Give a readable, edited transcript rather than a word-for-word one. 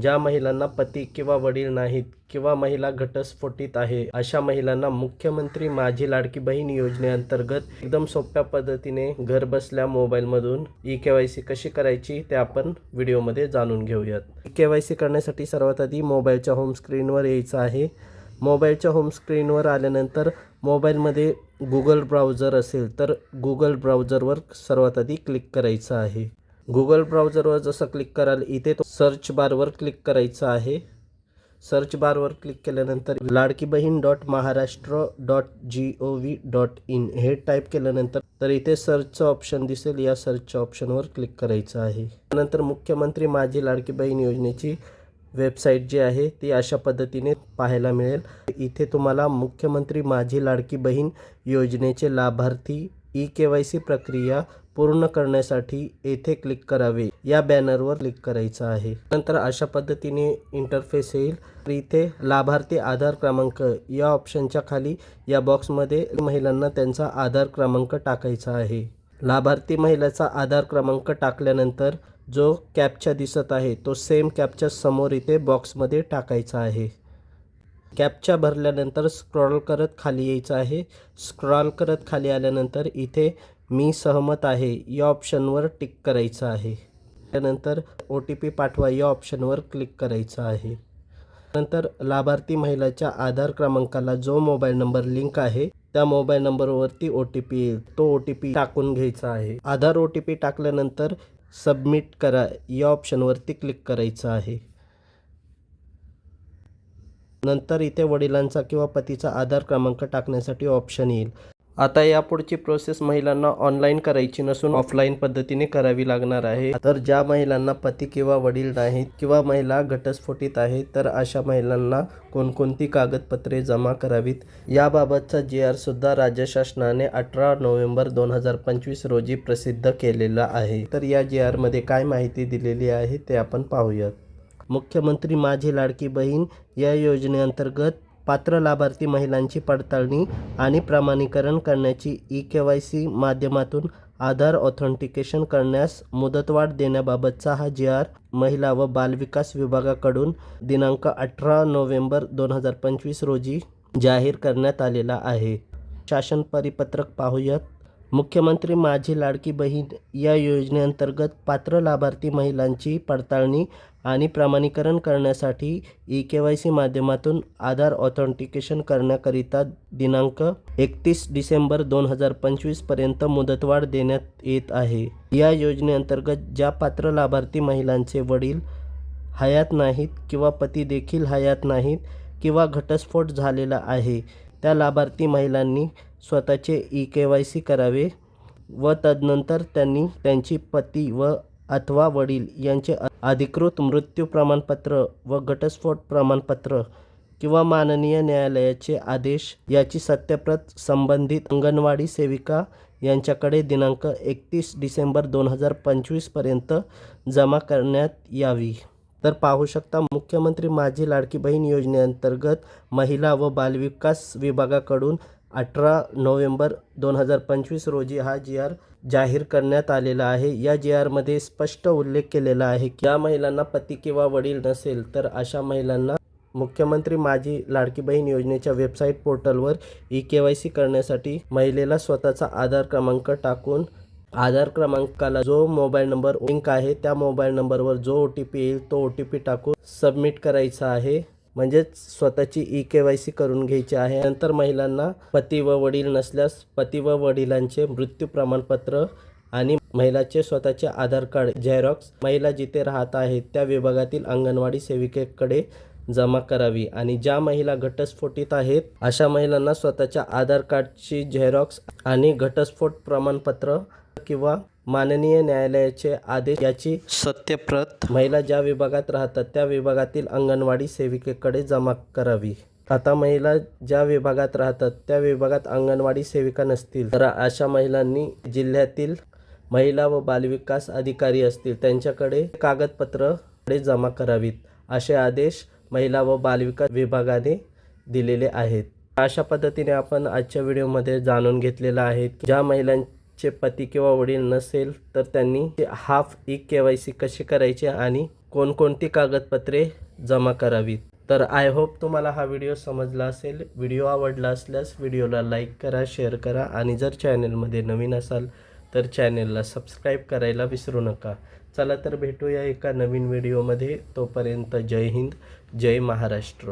ज्या महिलांना पती किंवा वडील नाहीत किंवा महिला घटस्फोटित आहे अशा महिलांना मुख्यमंत्री माझी लाडकी बहीण योजनेअंतर्गत एकदम सोप्या पद्धतीने घर बसल्या मोबाईलमधून ई-के-वाय-सी कशी करायची ते आपण व्हिडिओमध्ये जाणून घेऊयात. ई-के-वाय-सी करण्यासाठी सर्वात आधी मोबाईलच्या होम स्क्रीनवर यायचं आहे. मोबाईलच्या होम स्क्रीनवर आल्यानंतर मोबाईलमध्ये गुगल ब्राउझर असेल तर गुगल ब्राउझरवर सर्वात आधी क्लिक करायचं आहे. गुगल ब्राउझरवर जसं क्लिक कराल इथे तो सर्च बारवर क्लिक करायचं आहे. सर्च बारवर क्लिक केल्यानंतर ladkibaheen.maharashtra.gov.in हे टाईप केल्यानंतर तर इथे सर्चचं ऑप्शन दिसेल. या सर्चच्या ऑप्शनवर क्लिक करायचं आहे. त्यानंतर मुख्यमंत्री माझी लाडकी बहीण योजनेची वेबसाईट जी आहे ती अशा पद्धतीने पाहायला मिळेल. इथे तुम्हाला मुख्यमंत्री माझी लाडकी बहीण योजनेचे लाभार्थी ई-के-वाय-सी प्रक्रिया पूर्ण करण्यासाठी येथे क्लिक करावे या बॅनरवर क्लिक करायचं आहे. नंतर अशा पद्धतीने इंटरफेस येईल. इथे लाभार्थी आधार क्रमांक या ऑप्शनच्या खाली या बॉक्समध्ये महिलांना त्यांचा आधार क्रमांक टाकायचा आहे. लाभार्थी महिलेचा आधार क्रमांक टाकल्यानंतर जो कॅप्चा दिसत आहे तो सेम कॅप्चा समोर इथे बॉक्समध्ये टाकायचा आहे. कॅप्चा भरल्यानंतर स्क्रॉल करत खाली यायचं आहे. स्क्रॉल करत खाली आल्यानंतर इथे मी सहमत आहे या ऑप्शनवर टिक करायचं आहे. त्यानंतर OTP पाठवा या ऑप्शनवर क्लिक करायचं आहे. नंतर लाभार्थी महिलेच्या आधार क्रमांकाला जो मोबाईल नंबर लिंक आहे त्या मोबाईल नंबरवरती OTP येईल. तो OTP टाकून घ्यायचा आहे. आधार OTP टाकल्यानंतर सबमिट करा या ऑप्शनवरती क्लिक करायचं आहे. नंतर इथे वडिलांचा किंवा पतीचा आधार क्रमांक टाकण्यासाठी ऑप्शन येईल. आता यापुढची प्रोसेस महिलांना ऑनलाईन करायची नसून ऑफलाईन पद्धतीने करावी लागणार आहे. तर ज्या महिलांना पती किंवा वडील नाहीत किंवा महिला घटस्फोटित आहेत तर अशा महिलांना कोणकोणती कागदपत्रे जमा करावीत याबाबतचा GR सुद्धा राज्य शासनाने 18 नोव्हेंबर 2025 रोजी प्रसिद्ध केलेला आहे. तर या GR मध्ये काय माहिती दिलेली आहे ते आपण पाहूयात. मुख्यमंत्री माझी लाडकी बहीण या योजनेअंतर्गत पात्र लाभार्थी महिलांची पडताळणी आणि प्रमाणीकरण करण्याची ई-के-वाय-सी माध्यमातून आधार ऑथेंटिकेशन करण्यास मुदतवाढ देण्याबाबतचा हा GR महिला व बालविकास विभागाकडून दिनांक 18 नोव्हेंबर 2025 रोजी जाहीर करण्यात आलेला आहे. शासन परिपत्रक पाहूयात. मुख्यमंत्री माझी लाडकी बहीण या योजनेअंतर्गत पात्र लाभार्थी महिलांची पडताळणी आणि प्रमाणीकरण करण्यासाठी ई-के-वाय-सी माध्यमातून आधार ऑथेंटिकेशन करण्याकरिता दिनांक 31 डिसेंबर 2025 पर्यंत मुदतवाढ देण्यात येत आहे. या योजनेअंतर्गत ज्या पात्र लाभार्थी महिलांचे वडील हयात नाहीत किंवा पती देखील हयात नाहीत किंवा घटस्फोट झालेला आहे त्या लाभार्थी महिलांनी स्वतःचे ई-के-वाय-सी करावे व तदनंतर त्यांनी त्यांची पती व अथवा वडील यांचे अधिकृत मृत्यू प्रमाणपत्र व घटस्फोट प्रमाणपत्र किंवा माननीय न्यायालयाचे आदेश याची सत्यप्रत संबंधित अंगणवाडी सेविका यांच्याकडे दिनांक 31 डिसेंबर 2025 पर्यंत जमा करण्यात यावी. तर पाहू शकता मुख्यमंत्री माझी लाडकी बहीण योजनेअंतर्गत महिला व बालविकास विभागाकडून 18 नोव्हेंबर 2025 रोजी हा GR जाहीर करण्यात आलेला आहे. या GR मध्ये स्पष्ट उल्लेख केलेला आहे की या महिलांना पती किंवा वडील नसेल तर अशा महिलांना मुख्यमंत्री माझी लाडकी बहीण योजनेच्या वेबसाईट पोर्टलवर ई-के-वाय-सी करण्यासाठी महिलेला स्वतःचा आधार क्रमांक टाकून आधार क्रमांकाला जो मोबाईल नंबर लिंक आहे त्या मोबाईल नंबरवर जो OTP येईल तो OTP टाकून सबमिट करायचा आहे. म्हणजेच स्वतःची ई-के-वाय-सी करून घ्यायची आहे. नंतर महिलांना पती व वडील नसल्यास पती व वडिलांचे मृत्यू प्रमाणपत्र आणि महिलाचे स्वतःचे आधार कार्ड झेरॉक्स महिला जिथे राहत आहेत त्या विभागातील अंगणवाडी सेविकेकडे जमा करावी. आणि ज्या महिला घटस्फोटित आहेत अशा महिलांना स्वतःच्या आधार कार्डची झेरॉक्स आणि घटस्फोट प्रमाणपत्र किंवा माननीय न्यायालयाचे आदेश याची सत्यप्रत महिला ज्या विभागात राहतात त्या विभागातील अंगणवाडी सेविकेकडे जमा करावी. आता महिला ज्या विभागात राहतात त्या विभागात अंगणवाडी सेविका नसतील तर अशा महिलांनी जिल्ह्यातील महिला व बालविकास अधिकारी असतील त्यांच्याकडे कागदपत्रे जमा करावीत असे आदेश महिला व बालविकास विभागाने दिलेले आहेत. अशा पद्धतीने आपण आजच्या व्हिडिओमध्ये जाणून घेतलेला आहे की ज्या महिलांचे पती किंवा वडील नसेल तर त्यांनी हाफ ई-के-वाय-सी कशी करायची आणि कोणकोणती कागदपत्रे जमा करावीत. तर आय होप तुम्हाला हा व्हिडिओ समजला असेल. व्हिडिओ आवडला असल्यास व्हिडिओला लाईक करा, शेअर करा आणि जर चॅनलमध्ये नवीन असाल तर चॅनलला सबस्क्राईब करायला विसरू नका. चला तर भेटूया एका नवीन व्हिडिओमध्ये. तोपर्यंत जय हिंद, जय महाराष्ट्र.